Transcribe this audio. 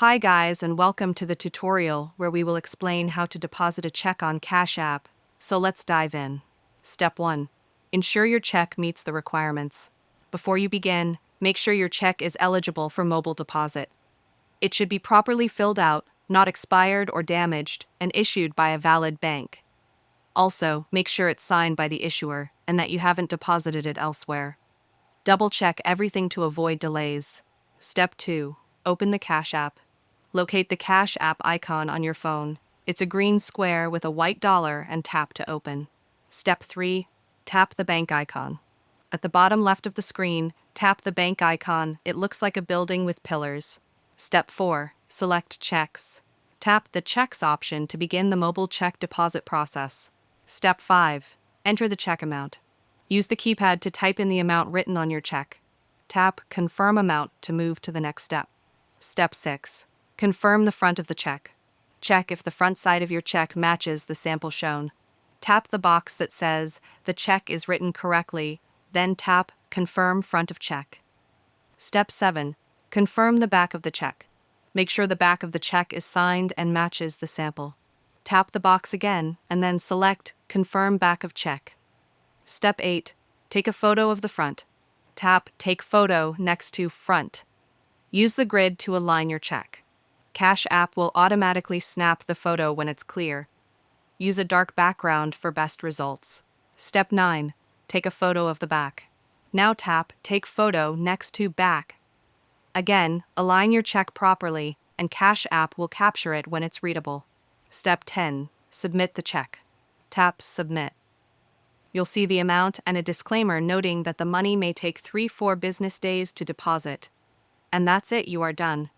Hi guys, and welcome to the tutorial where we will explain how to deposit a check on Cash App. So let's dive in. Step 1. Ensure your check meets the requirements. Before you begin, make sure your check is eligible for mobile deposit. It should be properly filled out, not expired or damaged, and issued by a valid bank. Also, make sure it's signed by the issuer and that you haven't deposited it elsewhere. Double-check everything to avoid delays. Step 2. Open the Cash App. Locate the Cash App icon on your phone. It's a green square with a white dollar and tap to open. Step 3. Tap the bank icon. At the bottom left of the screen, tap the bank icon. It looks like a building with pillars. Step 4. Select Checks. Tap the Checks option to begin the mobile check deposit process. Step 5. Enter the check amount. Use the keypad to type in the amount written on your check. Tap Confirm Amount to move to the next step. Step 6. Confirm the front of the check. Check if the front side of your check matches the sample shown. Tap the box that says the check is written correctly, then tap Confirm Front of Check. Step 7. Confirm the back of the check. Make sure the back of the check is signed and matches the sample. Tap the box again and then select Confirm Back of Check. Step 8. Take a photo of the front. Tap Take Photo next to Front. Use the grid to align your check. Cash App will automatically snap the photo when it's clear. Use a dark background for best results. Step 9. Take a photo of the back. Now tap Take Photo next to Back. Again, align your check properly, and Cash App will capture it when it's readable. Step 10. Submit the check. Tap Submit. You'll see the amount and a disclaimer noting that the money may take 3-4 business days to deposit. And that's it, you are done.